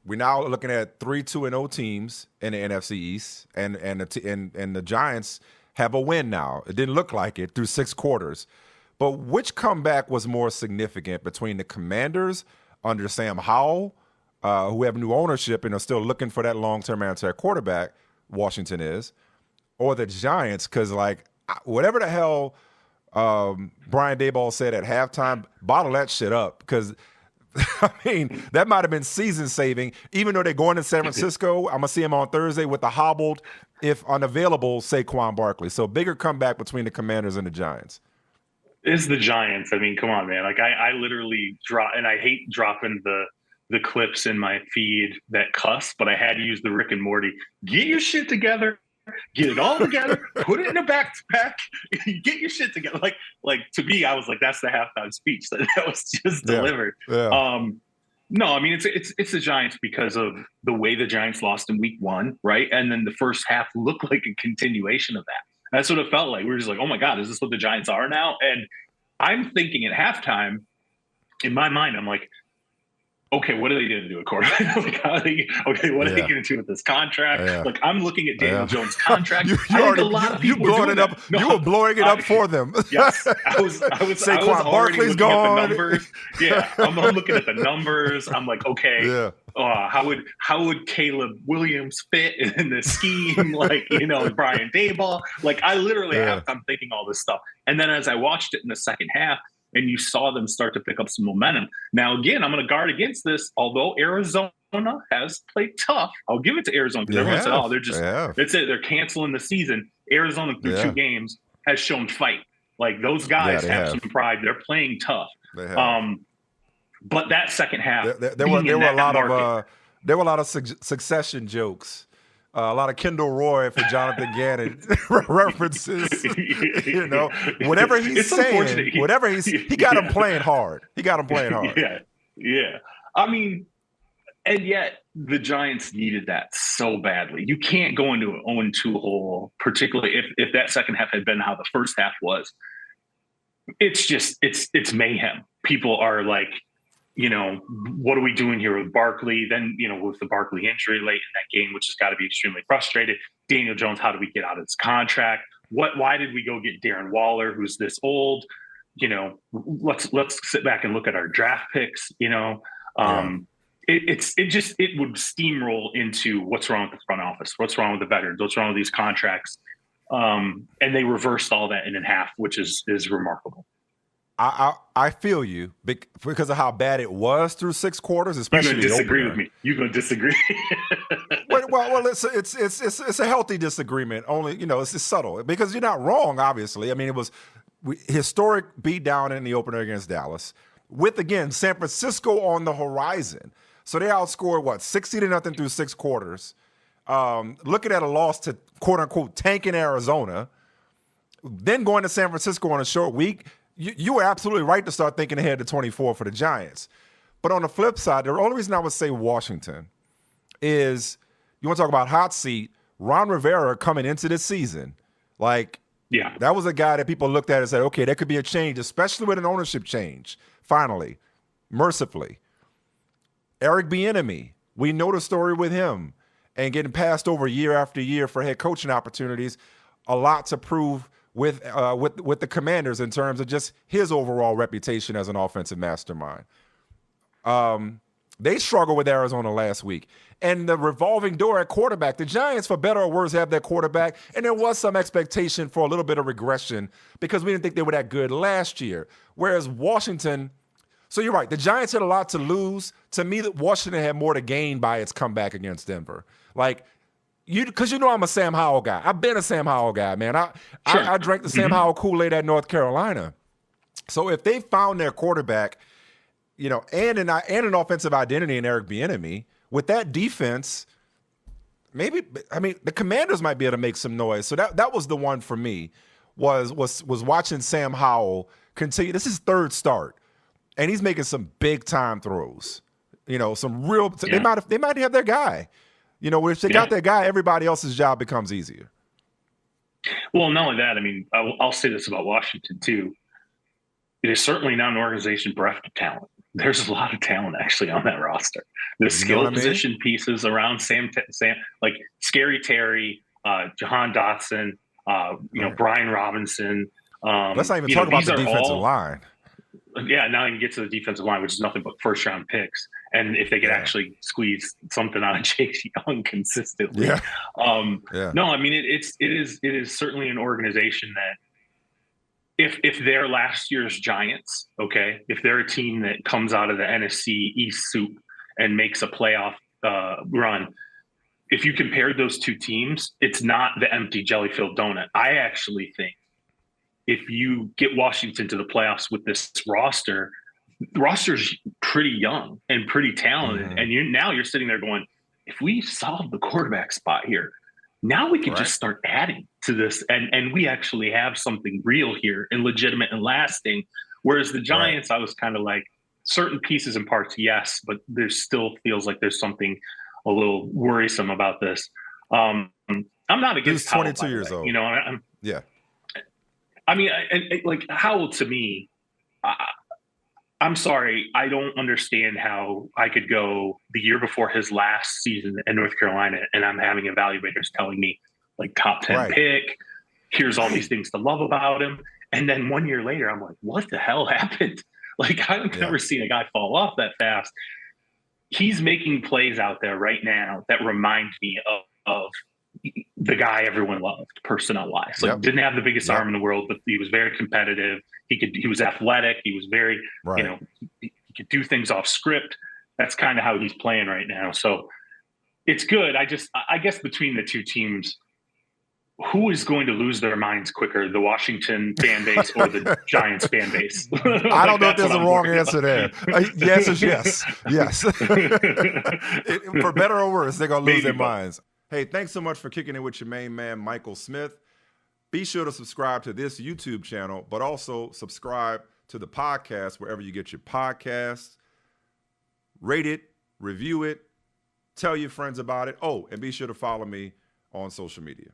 we're now looking at 3-2-0 teams in the NFC East, and the Giants have a win now. It didn't look like it through 6 quarters. But which comeback was more significant between the Commanders under Sam Howell, who have new ownership and are still looking for that long-term answer at quarterback, Washington is, or the Giants? Because, like, whatever the hell Brian Daboll said at halftime, bottle that shit up. Because, I mean, that might have been season-saving. Even though they're going to San Francisco, I'm going to see him on Thursday with the hobbled, if unavailable, Saquon Barkley. So bigger comeback between the Commanders and the Giants. It's the Giants. I mean, come on, man. Like I literally drop, and I hate dropping the clips in my feed that cuss, but I had to use the Rick and Morty. Get your shit together. Get it all together. Put it in a backpack. Get your shit together. Like to me, I was like, that's the halftime speech that was just delivered. Yeah. No, I mean it's the Giants because of the way the Giants lost in week 1, right? And then the first half looked like a continuation of that. That's what it felt like. We were just like, oh my God, is this what the Giants are now? And I'm thinking at halftime, in my mind, I'm like, okay, what are they going to do at quarterback? Like, what are they going to do with this contract? Yeah. Like, I'm looking at Daniel Jones' contract. You blowing it up. No, you were blowing it up for them. Yes, I was Saquon Barkley's gone. At the numbers. Yeah, I'm looking at the numbers. I'm like, okay, how would Caleb Williams fit in the scheme? Like, Brian Daboll. Like, I literally I'm thinking all this stuff. And then as I watched it in the second half, and you saw them start to pick up some momentum. Now, again, I'm going to guard against this, although Arizona has played tough. I'll give it to Arizona because everyone said, oh, they're just that's it. They're canceling the season. Arizona through 2 games has shown fight. Like, those guys have some pride. They're playing tough. But that second half, there were a lot of succession jokes. A lot of Kendall Roy for Jonathan Gannon references. Whatever he's saying, he got him playing hard. Yeah. I mean, and yet the Giants needed that so badly. You can't go into an 0-2 hole, particularly if that second half had been how the first half was. It's just it's mayhem. People are like, what are we doing here with Barkley? Then, with the Barkley injury late in that game, which has got to be extremely frustrated. Daniel Jones, how do we get out of this contract? Why did we go get Darren Waller, who's this old? Let's sit back and look at our draft picks. It would steamroll into what's wrong with the front office, what's wrong with the veterans, what's wrong with these contracts, and they reversed all that in half, which is remarkable. I feel you because of how bad it was through 6 quarters, especially. You're gonna disagree with me. You're gonna disagree. well, it's a healthy disagreement. Only it's subtle because you're not wrong. Obviously, I mean it was historic beatdown in the opener against Dallas, with again San Francisco on the horizon. So they outscored 60-0 through 6 quarters. Looking at a loss to quote unquote tanking Arizona, then going to San Francisco on a short week. You were absolutely right to start thinking ahead to 24 for the Giants. But on the flip side, the only reason I would say Washington is you want to talk about hot seat, Ron Rivera coming into this season. That was a guy that people looked at and said, okay, there could be a change, especially with an ownership change, finally, mercifully. Eric Bieniemy, we know the story with him and getting passed over year after year for head coaching opportunities, a lot to prove with the Commanders in terms of just his overall reputation as an offensive mastermind. They struggled with Arizona last week. And the revolving door at quarterback, the Giants, for better or worse, have their quarterback. And there was some expectation for a little bit of regression because we didn't think they were that good last year. Whereas Washington, so you're right, the Giants had a lot to lose. To me, Washington had more to gain by its comeback against Denver. Because I'm a Sam Howell guy. I've been a Sam Howell guy, man. I drank the Sam Howell Kool-Aid at North Carolina. So if they found their quarterback, and an offensive identity in Eric Bieniemy, with that defense, the Commanders might be able to make some noise. So that was the one for me, was watching Sam Howell continue. This is his 3rd start, and he's making some big time throws. Some real. Yeah. They might have their guy. If they got that guy, everybody else's job becomes easier. Well, not only that, I mean, I'll say this about Washington too. It is certainly not an organization bereft of talent. there's a lot of talent actually on that roster. The skill position pieces around Sam, like Scary Terry, Jahan Dotson, Brian Robinson. Let's not even talk about the defensive line. Yeah, now you can get to the defensive line, which is nothing but first-round picks. And if they could actually squeeze something out of Chase Young consistently, no, I mean it is certainly an organization that if they're last year's Giants, okay, if they're a team that comes out of the NFC East soup and makes a playoff run, if you compared those two teams, it's not the empty jelly-filled donut. I actually think if you get Washington to the playoffs with this roster, the roster's pretty young and pretty talented. And you're sitting there going, if we solve the quarterback spot here, now we can just start adding to this. And we actually have something real here and legitimate and lasting. Whereas the Giants, I was kind of like certain pieces and parts, yes, but there still feels like there's something a little worrisome about this. I'm not against Howell. He's 22 years old. I mean, like Howell to me, I'm sorry, I don't understand how I could go the year before his last season in North Carolina and I'm having evaluators telling me like top 10 pick, here's all these things to love about him. And then 1 year later, I'm like, what the hell happened? Like I've never seen a guy fall off that fast. He's making plays out there right now that remind me of the guy everyone loved personnel wise. Like didn't have the biggest arm in the world, but he was very competitive. He was athletic. He was very, he could do things off script. That's kind of how he's playing right now. So it's good. I guess between the two teams, who is going to lose their minds quicker, the Washington fan base or the Giants fan base? I don't know if there's a wrong answer there. Yes is yes. Yes. For better or worse, they're going to lose their minds. Hey, thanks so much for kicking it with your main man, Michael Smith. Be sure to subscribe to this YouTube channel, but also subscribe to the podcast wherever you get your podcasts. Rate it, review it, tell your friends about it. Oh, and be sure to follow me on social media.